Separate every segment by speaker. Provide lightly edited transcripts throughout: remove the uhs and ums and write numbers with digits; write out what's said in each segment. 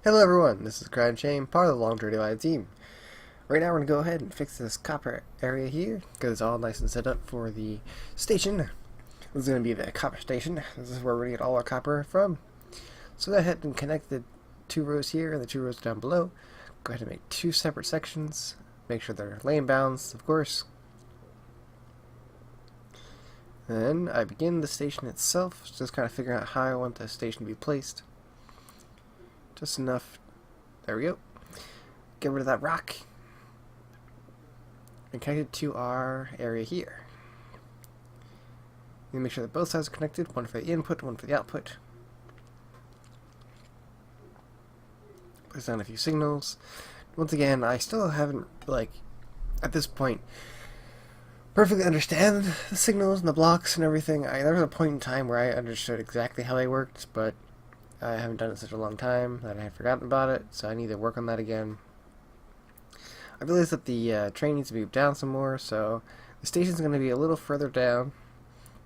Speaker 1: Hello everyone, this is ACryInShame, part of the long-term divided team. Right now we're going to go ahead and fix this copper area here, because it's all nice and set up for the station. This is going to be the copper station. This is where we're going to get all our copper from. So go ahead and connect the two rows here and the two rows down below. Go ahead and make two separate sections. Make sure they're lane balanced, of course. Then I begin the station itself, just kind of figuring out how I want the station to be placed. Just enough. There we go. Get rid of that rock. And connect it to our area here. You make sure that both sides are connected, one for the input, one for the output. Place down a few signals. Once again, I still haven't, at this point, perfectly understand the signals and the blocks and everything. There was a point in time where I understood exactly how they worked, but I haven't done it in such a long time that I had forgotten about it, so I need to work on that again. I realized that the train needs to be moved down some more, so the station's going to be a little further down.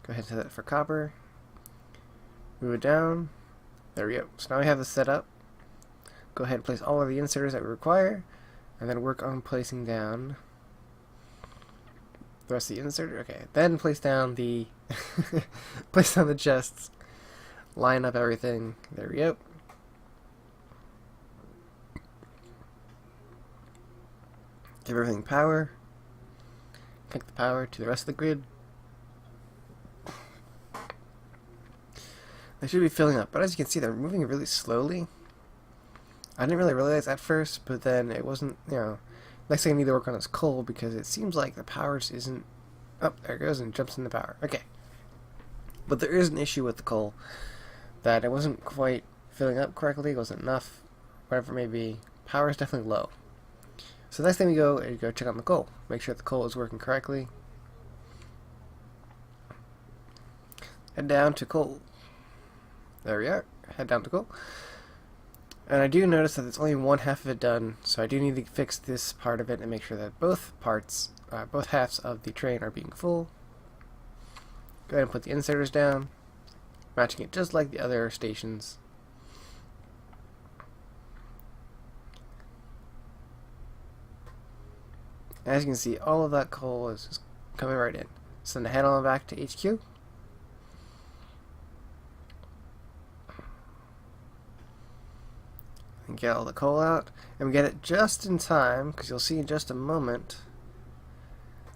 Speaker 1: Go ahead and set that for copper. Move it down. There we go. So now we have this set up. Go ahead and place all of the inserters that we require, and then work on placing down the rest of the inserter. Okay, then place down the place down the chests. Line up everything. There we go. Give everything power. Connect the power to the rest of the grid. They should be filling up, but as you can see, they're moving really slowly. I didn't really realize at first, but then it wasn't, next thing I need to work on is coal, because it seems like the power just isn't... Oh, there it goes, and it jumps in the power. Okay. But there is an issue with the coal, that it wasn't quite filling up correctly, it wasn't enough, whatever it may be. Power is definitely low. So the next thing we go is go check on the coal. Make sure the coal is working correctly. Head down to coal. There we are. Head down to coal. And I do notice that it's only one half of it done, so I do need to fix this part of it and make sure that both parts, both halves of the train are being full. Go ahead and put the inserters down, matching it just like the other stations. As you can see, all of that coal is just coming right in. Send the head on back to HQ. And get all the coal out. And we get it just in time, because you'll see in just a moment,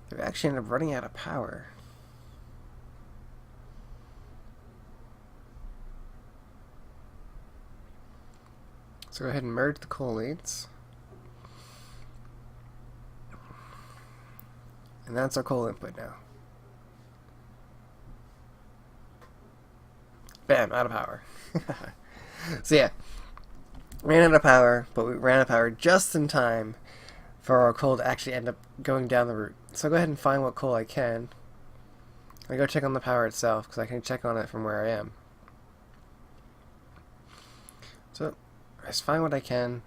Speaker 1: they actually end up running out of power. So go ahead and merge the coal leads. And that's our coal input now. Bam, out of power. So yeah, ran out of power, but we ran out of power just in time for our coal to actually end up going down the route. So go ahead and find what coal I can. I go check on the power itself, because I can check on it from where I am. So just find what I can,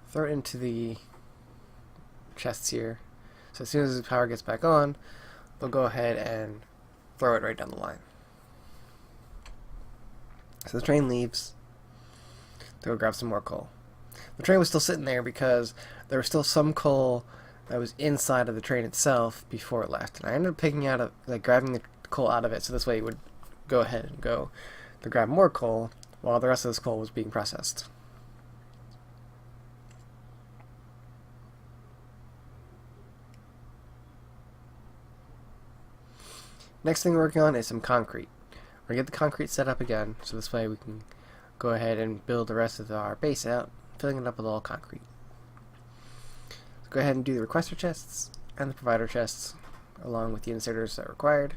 Speaker 1: throw it into the chests here. So as soon as the power gets back on, they'll go ahead and throw it right down the line. So the train leaves to go grab some more coal. The train was still sitting there because there was still some coal that was inside of the train itself before it left. And I ended up picking out, grabbing the coal out of it, so this way it would go ahead and go to grab more coal while the rest of this coal was being processed. Next thing we're working on is some concrete. We're going to get the concrete set up again, so this way we can go ahead and build the rest of our base out, filling it up with all concrete. So go ahead and do the requester chests and the provider chests, along with the inserters that are required.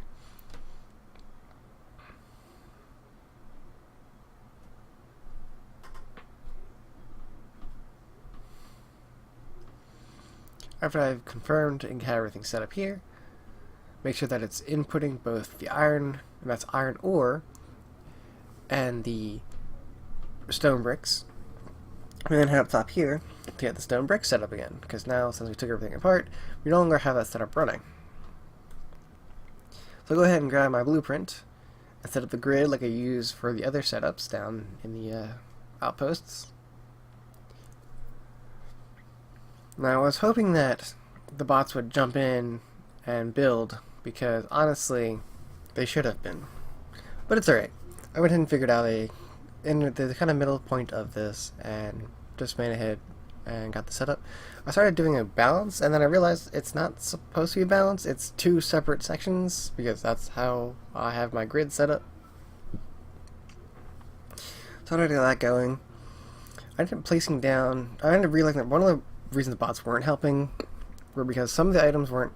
Speaker 1: After I've confirmed and had everything set up here, make sure that it's inputting both the iron, and that's iron ore, and the stone bricks. And then head up top here to get the stone bricks set up again, because now, since we took everything apart, we no longer have that setup running. So I'll go ahead and grab my blueprint and set up the grid like I use for the other setups down in the outposts. Now, I was hoping that the bots would jump in and build, because honestly, they should have been. But it's alright. I went ahead and figured out in the kind of middle point of this, and just made ahead and got the setup. I started doing a balance, and then I realized it's not supposed to be balanced. It's two separate sections, because that's how I have my grid set up. So I started that going. I ended up placing down. I ended up realizing that one of the reasons the bots weren't helping were because some of the items weren't,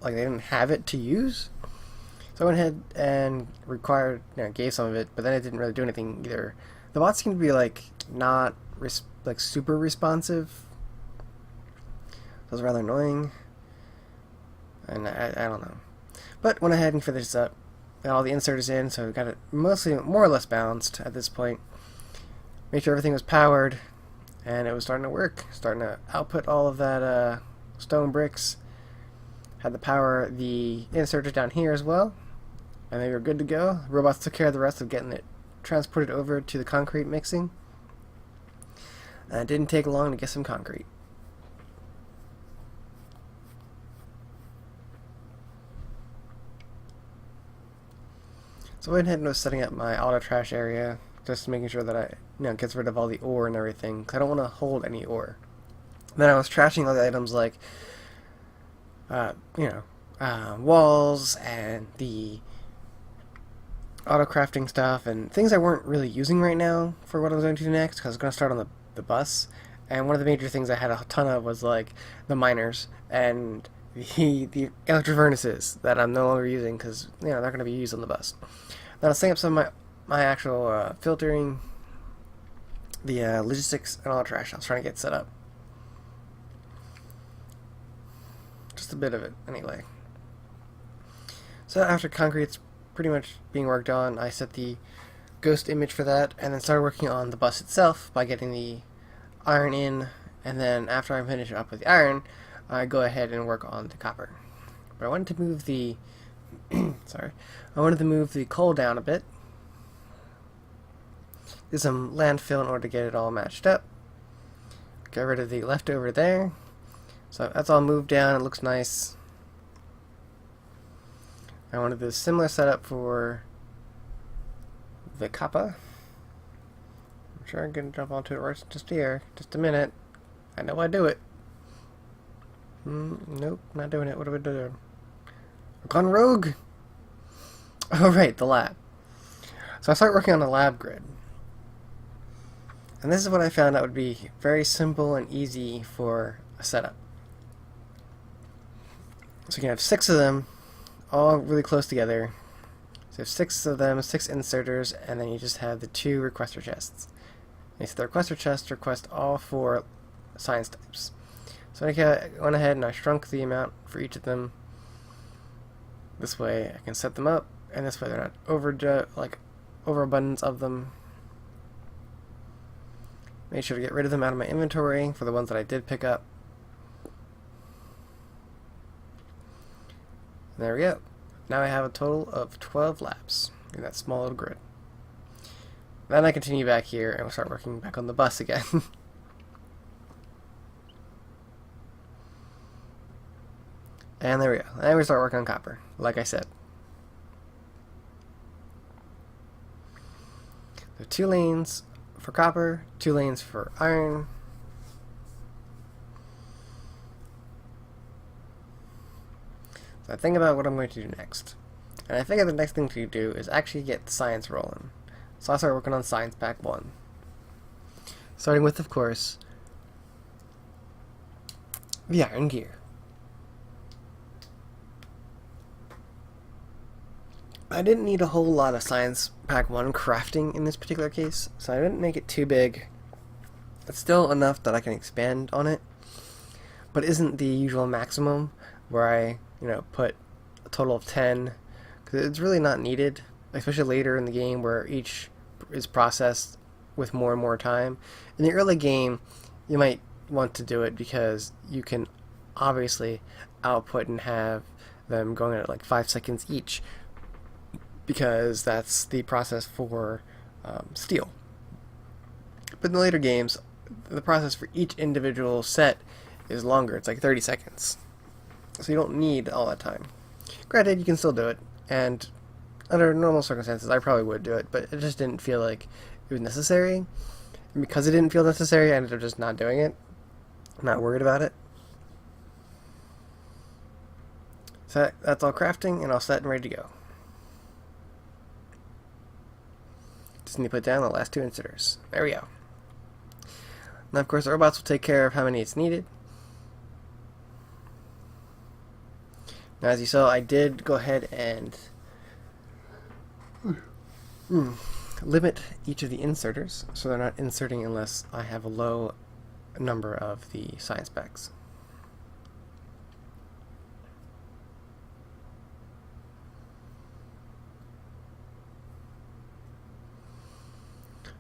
Speaker 1: like, they didn't have it to use. So I went ahead and gave some of it, but then it didn't really do anything either. The bots seem to be like not super responsive. So it was rather annoying, and I don't know. But went ahead and finished up. Got all the inserters in, so we got it mostly more or less balanced at this point. Made sure everything was powered, and it was starting to work. Starting to output all of that stone bricks. Had to power the inserters down here as well, and they were good to go. The robots took care of the rest of getting it transported over to the concrete mixing. And it didn't take long to get some concrete. So I went ahead and was setting up my auto trash area, just making sure that I gets rid of all the ore and everything, because I don't want to hold any ore. Then I was trashing all the items like walls and the auto crafting stuff and things I weren't really using right now for what I was going to do next, because I was going to start on the bus. And one of the major things I had a ton of was like the miners and the electric furnaces that I'm no longer using, because they're going to be used on the bus. Then I was setting up some of my actual filtering, the logistics and all the trash I was trying to get set up. Just a bit of it, anyway. So after concrete's pretty much being worked on, I set the ghost image for that, and then started working on the bus itself by getting the iron in, and then after I finish up with the iron, I go ahead and work on the copper. But I wanted to move the I wanted to move the coal down a bit. Do some landfill in order to get it all matched up. Get rid of the leftover there. So that's all moved down, it looks nice. I wanted this similar setup for the copper. I'm sure I'm going to jump onto it right just here. Just a minute. I know I do it. Nope, not doing it. What are we doing? We're gone rogue! Oh right, the lab. So I started working on a lab grid. And this is what I found out would be very simple and easy for a setup. So you can have 6 of them, all really close together. So you have 6 of them, 6 inserters, and then you just have the 2 requester chests. And so the requester chests request all 4 science types. So I went ahead and I shrunk the amount for each of them. This way I can set them up, and this way they're not overabundance of them. Made sure to get rid of them out of my inventory for the ones that I did pick up. And there we go. Now I have a total of 12 labs in that small little grid. Then I continue back here and we'll start working back on the bus again. And there we go. And we start working on copper, like I said. So 2 lanes for copper, 2 lanes for iron. So I think about what I'm going to do next. And I think the next thing to do is actually get science rolling. So I started working on Science Pack 1. Starting with, of course, the iron gear. I didn't need a whole lot of Science Pack 1 crafting in this particular case, so I didn't make it too big. It's still enough that I can expand on it, but isn't the usual maximum where I, put a total of 10, because it's really not needed, especially later in the game where each is processed with more and more time. In the early game, you might want to do it because you can obviously output and have them going at like 5 seconds each, because that's the process for steel. But in the later games, the process for each individual set is longer. It's like 30 seconds. So you don't need all that time. Granted, you can still do it, and under normal circumstances, I probably would do it, but it just didn't feel like it was necessary. And because it didn't feel necessary, I ended up just not doing it. I'm not worried about it. So that's all crafting, and all set and ready to go. Just need to put down the last 2 inserters. There we go. Now, of course, the robots will take care of how many it's needed. Now, as you saw, I did go ahead and limit each of the inserters, so they're not inserting unless I have a low number of the science packs.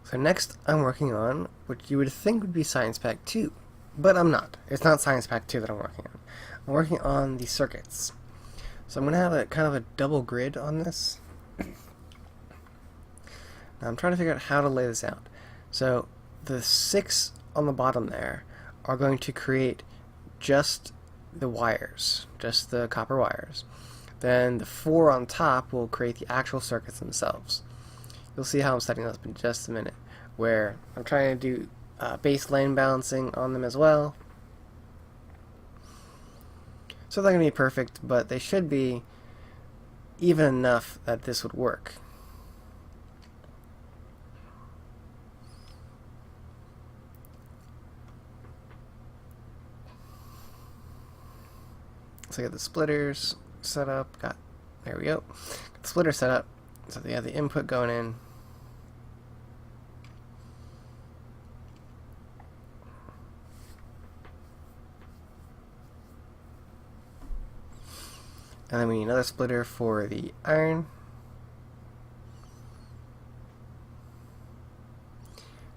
Speaker 1: So next I'm working on what you would think would be Science Pack 2, but I'm not. It's not Science Pack 2 that I'm working on. I'm working on the circuits. So I'm going to have a kind of a double grid on this. Now I'm trying to figure out how to lay this out. So the 6 on the bottom there are going to create just the wires, just the copper wires. Then the 4 on top will create the actual circuits themselves. You'll see how I'm setting this up in just a minute, where I'm trying to do base lane balancing on them as well. So they're going to be perfect, but they should be even enough that this would work. So I got the splitters set up, there we go. Got the splitter set up, so they have the input going in. And then we need another splitter for the iron.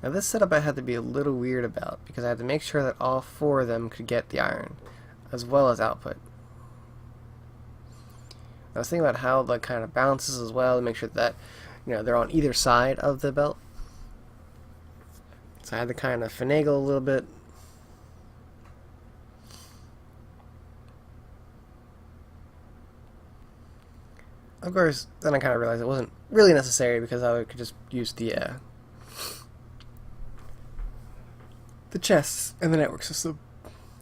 Speaker 1: Now this setup I had to be a little weird about, because I had to make sure that all 4 of them could get the iron, as well as output. I was thinking about how the kind of balances as well, to make sure that they're on either side of the belt. So I had to kind of finagle a little bit. Of course, then I kind of realized it wasn't really necessary, because I could just use the chests in the network system.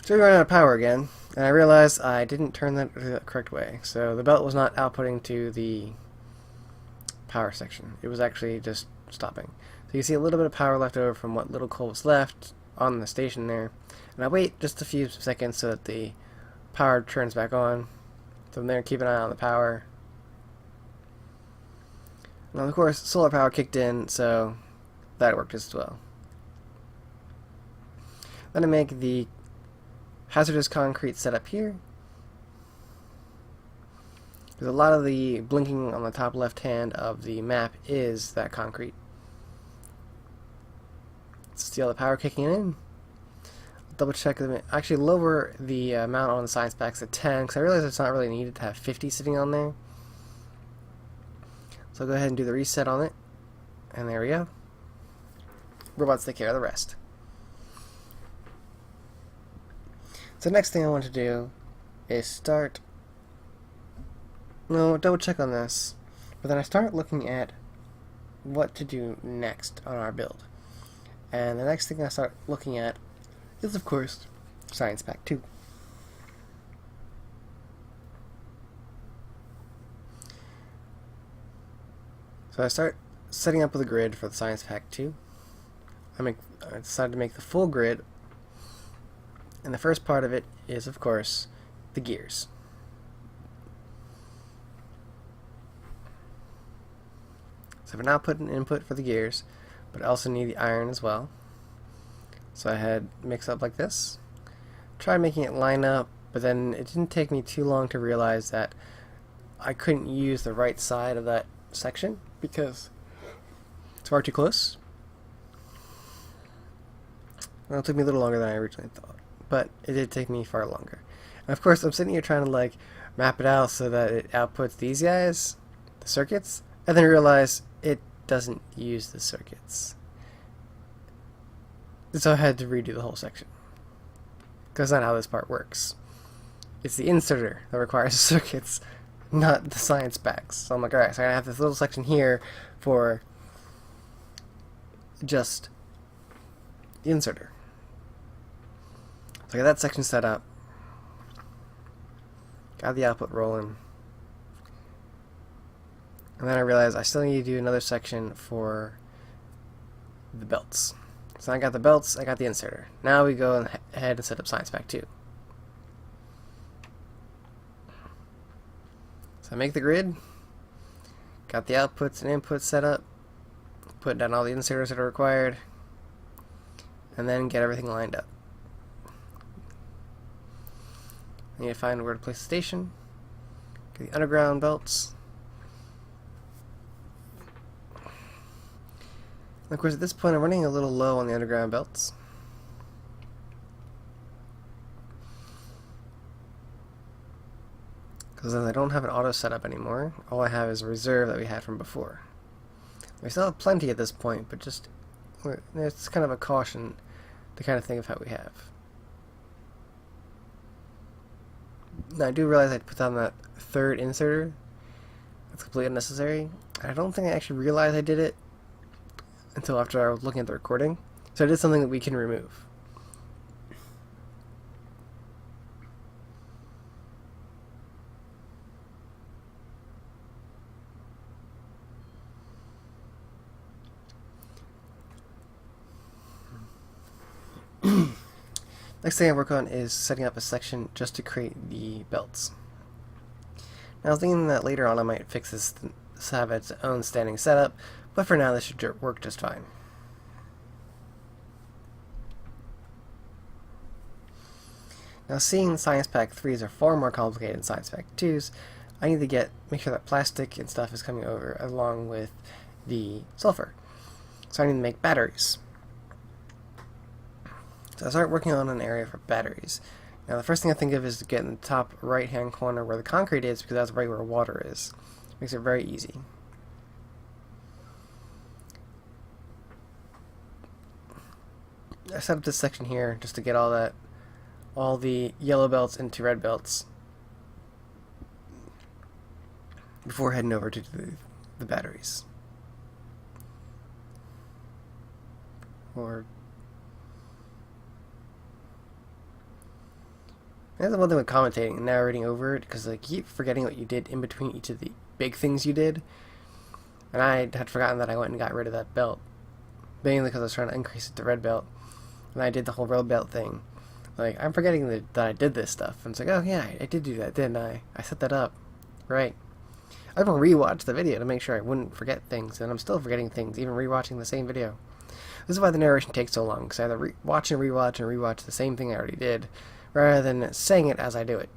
Speaker 1: So we ran out of power again, and I realized I didn't turn that the correct way. So the belt was not outputting to the power section. It was actually just stopping. So you see a little bit of power left over from what little coal was left on the station there. And I wait just a few seconds so that the power turns back on. So I'm there, keep an eye on the power. Now, of course, solar power kicked in, so that worked as well. Then I make the hazardous concrete setup here. Because a lot of the blinking on the top left hand of the map is that concrete. See all the power kicking in. Double check them. Actually lower the amount on the science packs to 10, because I realize it's not really needed to have 50 sitting on there. So I'll go ahead and do the reset on it. And there we go. Robots take care of the rest. So the next thing I want to do is double check on this, but then I start looking at what to do next on our build. And the next thing I start looking at is, of course, Science Pack 2. So I start setting up with a grid for the Science Pack 2. I decided to make the full grid, and the first part of it is, of course, the gears. So I've now put an input for the gears, but I also need the iron as well. So I had mix up like this. Tried making it line up, but then it didn't take me too long to realize that I couldn't use the right side of that section because it's far too close. Well, it took me a little longer than I originally thought, but it did take me far longer. And of course, I'm sitting here trying to map it out so that it outputs these guys, the circuits, and then realize it doesn't use the circuits. So I had to redo the whole section. Because that's not how this part works. It's the inserter that requires circuits, not the science packs. So I'm like, alright, so I'm going to have this little section here for just the inserter. So I got that section set up. Got the output rolling. And then I realized I still need to do another section for the belts. So I got the belts, I got the inserter. Now we go ahead and set up Science Pack 2. So I make the grid, got the outputs and inputs set up, put down all the inserters that are required, and then get everything lined up. I need to find where to place the station, get the underground belts. And of course, at this point, I'm running a little low on the underground belts. Because I don't have an auto setup anymore. All I have is a reserve that we had from before. We still have plenty at this point, but just it's kind of a caution to kind of think of how we have. Now I do realize I put down that third inserter. That's completely unnecessary. I don't think I actually realized I did it until after I was looking at the recording. So it is something that we can remove. Next thing I work on is setting up a section just to create the belts. Now I was thinking that later on I might fix this to have its own standing setup, but for now this should work just fine. Now seeing Science Pack 3s are far more complicated than Science Pack 2s, I need to make sure that plastic and stuff is coming over along with the sulfur. So I need to make batteries. So I start working on an area for batteries. Now the first thing I think of is to get in the top right hand corner where the concrete is, because that's right where water is. Makes it very easy. I set up this section here just to get all the yellow belts into red belts before heading over to the batteries. That's the one thing with commentating and narrating over it, because like, you keep forgetting what you did in between each of the big things you did. And I had forgotten that I went and got rid of that belt, mainly because I was trying to increase it to red belt, and I did the whole red belt thing. Like, I'm forgetting that I did this stuff, and it's like, oh yeah, I did do that, didn't I? I set that up, right? I even rewatched the video to make sure I wouldn't forget things, and I'm still forgetting things, even rewatching the same video. This is why the narration takes so long, because I have to watch and rewatch the same thing I already did, rather than saying it as I do it.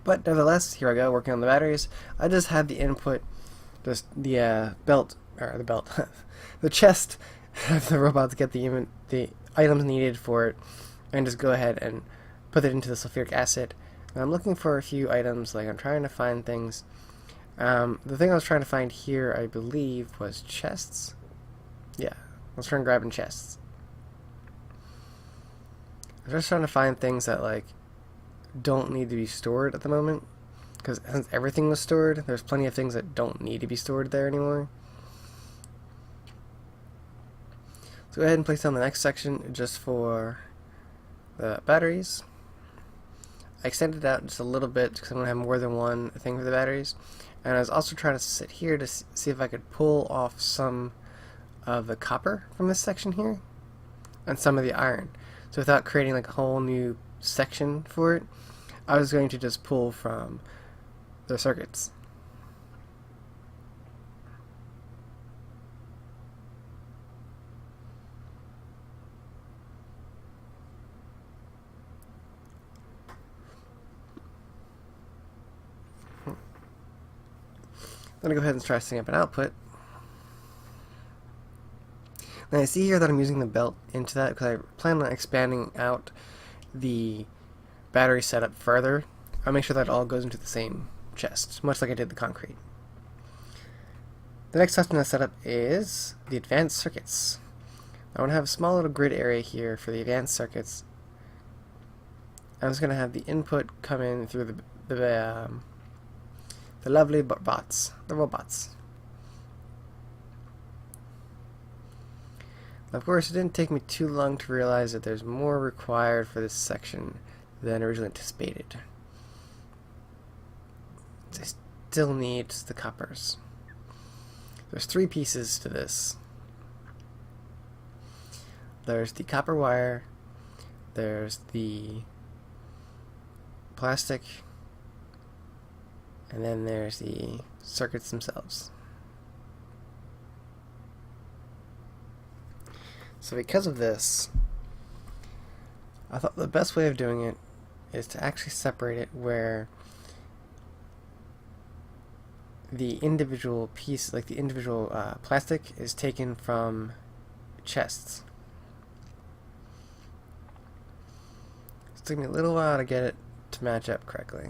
Speaker 1: But nevertheless, here I go, working on the batteries. I just had the input, just the the chest of the robot to get the items needed for it, and just go ahead and put it into the sulfuric acid. And I'm looking for a few items, like I'm trying to find things. The thing I was trying to find here, I believe, was chests. Yeah, I was trying to grab in chests. I'm just trying to find things that like don't need to be stored at the moment, because since everything was stored, there's plenty of things that don't need to be stored there anymore. So go ahead and place down the next section just for the batteries. I extended it out just a little bit because I'm going to have more than one thing for the batteries. And I was also trying to sit here to see if I could pull off some of the copper from this section here and some of the iron. So without creating like a whole new section for it, I was going to just pull from the circuits. I'm going to go ahead and try setting up an output. Now I see here that I'm using the belt into that because I plan on expanding out the battery setup further. I'll make sure that it all goes into the same chest, much like I did the concrete. The next section I set up is the advanced circuits. I want to have a small little grid area here for the advanced circuits, I'm just going to have the input come in through the lovely bots, the robots. Of course, it didn't take me too long to realize that there's more required for this section than originally anticipated. I still need the coppers. There's 3 pieces to this. There's the copper wire, there's the plastic, and then there's the circuits themselves. So because of this, I thought the best way of doing it is to actually separate it where the individual piece, like the individual plastic, is taken from chests. It took me a little while to get it to match up correctly.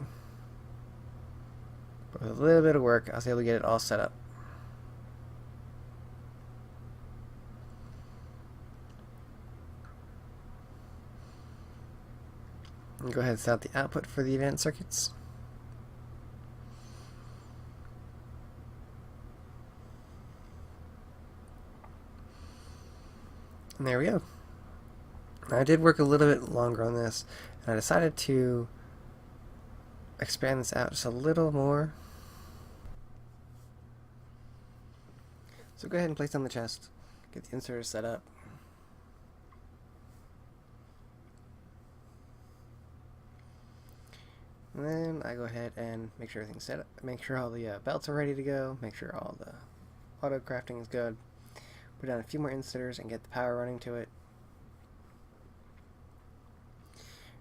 Speaker 1: But with a little bit of work, I was able to get it all set up. And go ahead and set out the output for the event circuits. And there we go. I did work a little bit longer on this, and I decided to expand this out just a little more. So go ahead and place it on the chest, get the inserter set up. And then I go ahead and make sure everything's set up, make sure all the belts are ready to go, make sure all the auto crafting is good. Put down a few more inserters and get the power running to it.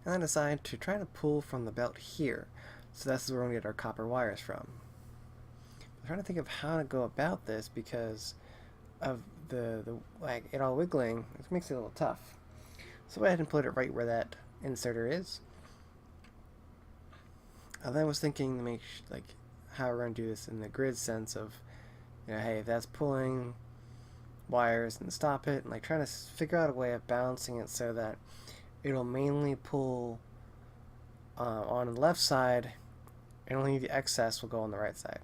Speaker 1: And then decide to try to pull from the belt here. So that's where we're going to get our copper wires from. I'm trying to think of how to go about this because of the like it all wiggling. It makes it a little tough. So go ahead and put it right where that inserter is. And then I was thinking to make like how we're going to do this in the grid sense of, you know, hey, if that's pulling wires and stop it, and like trying to figure out a way of balancing it so that it'll mainly pull on the left side and only the excess will go on the right side.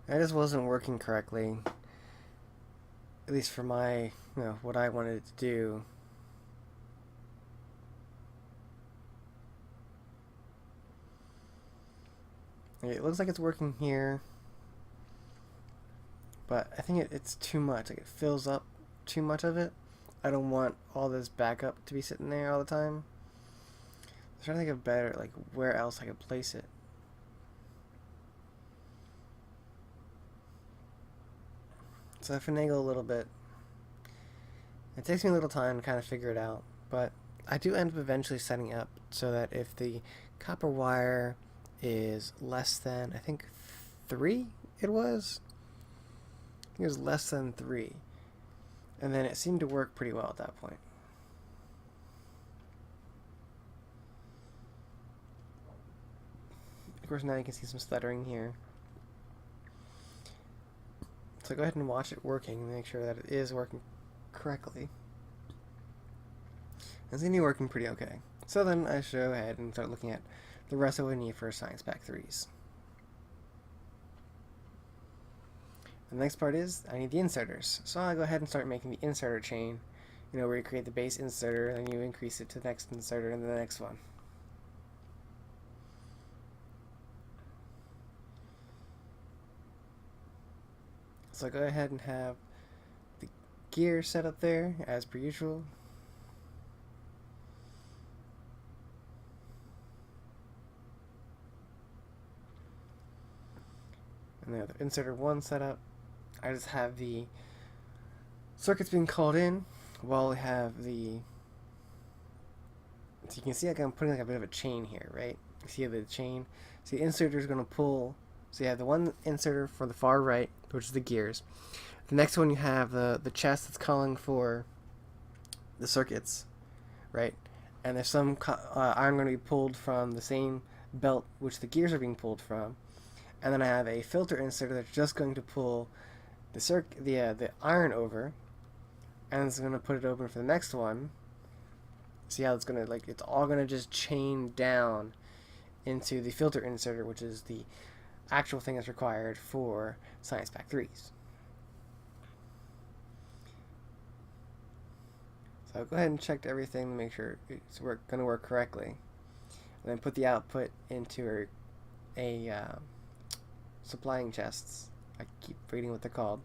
Speaker 1: That just wasn't working correctly, at least for my, what I wanted it to do. It looks like it's working here, but I think it's too much. Like it fills up too much of it. I don't want all this backup to be sitting there all the time. I'm trying to think of better, like where else I could place it. So I finagle a little bit. It takes me a little time to kind of figure it out, but I do end up eventually setting up so that if the copper wire is less than, I think 3 it was? I think it was less than 3. And then it seemed to work pretty well at that point. Of course now you can see some stuttering here. So go ahead and watch it working and make sure that it is working correctly. It's going to be working pretty okay. So then I should go ahead and start looking at the rest of what we need for Science Pack 3s. The next part is I need the inserters. So I'll go ahead and start making the inserter chain, where you create the base inserter, then you increase it to the next inserter and the next one. So I'll go ahead and have the gear set up there as per usual. And the other inserter 1 set up. I just have the circuits being called in while I have the, so you can see like I'm putting like a bit of a chain here, right? You see the chain? So the inserter is going to pull, so you have the one inserter for the far right, which is the gears. The next one you have the chest that's calling for the circuits, right? And there's some iron going to be pulled from the same belt which the gears are being pulled from. And then I have a filter inserter that's just going to pull the iron over, and it's gonna put it open for the next one. See how it's gonna, like, it's all gonna just chain down into the filter inserter, which is the actual thing that's required for Science Pack 3s. So I'll go ahead and check everything to make sure it's going to work correctly. And then put the output into a supplying chests. I keep forgetting what they're called.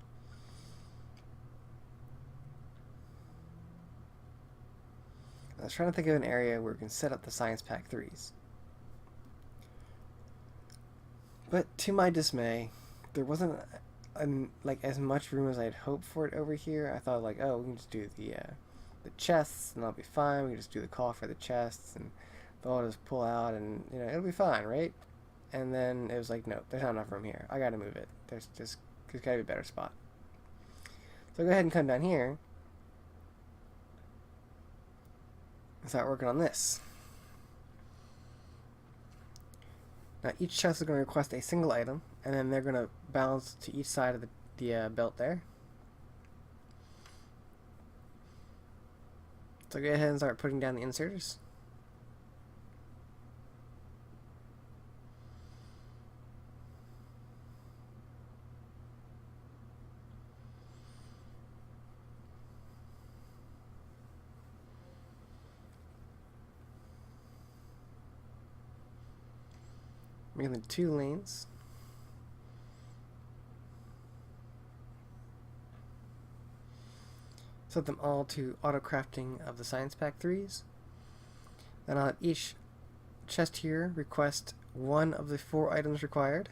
Speaker 1: I was trying to think of an area where we can set up the Science Pack 3s. But to my dismay, there wasn't like as much room as I had hoped for it over here. I thought, like, oh, we can just do the chests and that'll be fine. We can just do the call for the chests and they'll just pull out and, you know, it'll be fine, right? And then it was like, no, there's not enough room here. I gotta move it. There's gotta be a better spot. So go ahead and come down here and start working on this. Now each chest is going to request a single item, and then they're going to balance to each side of the belt there. So go ahead and start putting down the inserters. Making the 2 lanes. Set them all to auto crafting of the Science Pack 3s. Then I'll have each chest here request 1 of the 4 items required.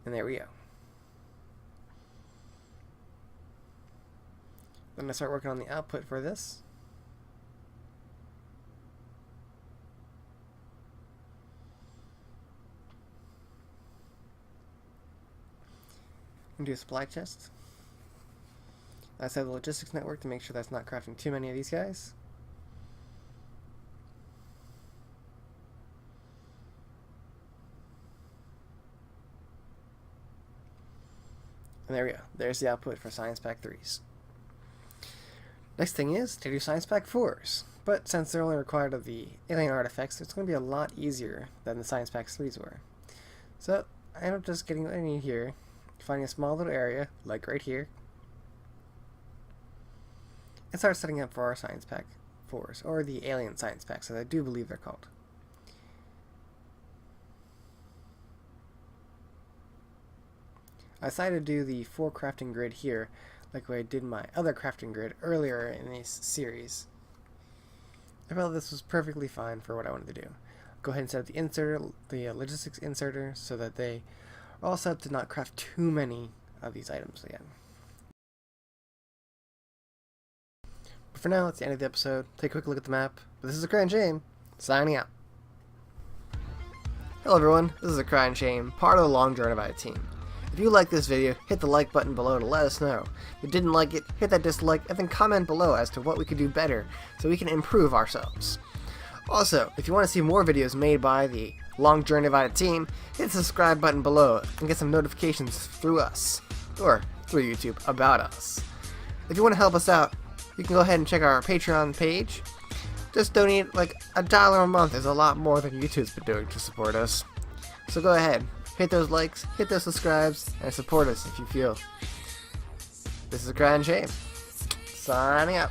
Speaker 1: And there we go. Then I start working on the output for this. Do a supply chest. I set the logistics network to make sure that's not crafting too many of these guys. And there we go. There's the output for Science Pack 3s. Next thing is to do Science Pack 4s. But since they're only required of the alien artifacts, it's going to be a lot easier than the Science Pack 3s were. So I end up just getting what I need here. Finding a small little area, like right here, and start setting up for our Science Pack 4s, or the Alien Science Packs, as I do believe they're called. I decided to do the 4 crafting grid here, like I did my other crafting grid earlier in this series. I felt this was perfectly fine for what I wanted to do. Go ahead and set up the inserter, the logistics inserter, so that they are all set up to not craft too many of these items again. But for now, it's the end of the episode. Take a quick look at the map. But this is ACryInShame, signing out. Hello everyone, this is ACryInShame, part of the Long Journey by team. If you like this video, hit the like button below to let us know. If you didn't like it, hit that dislike, and then comment below as to what we could do better so we can improve ourselves. Also, if you want to see more videos made by the Long Journey by team, hit the subscribe button below and get some notifications through us, or through YouTube, about us. If you want to help us out, you can go ahead and check our Patreon page. Just donate like $1 a month is a lot more than YouTube's been doing to support us. So go ahead, hit those likes, hit those subscribes, and support us if you feel. This is ACryInShame, signing out.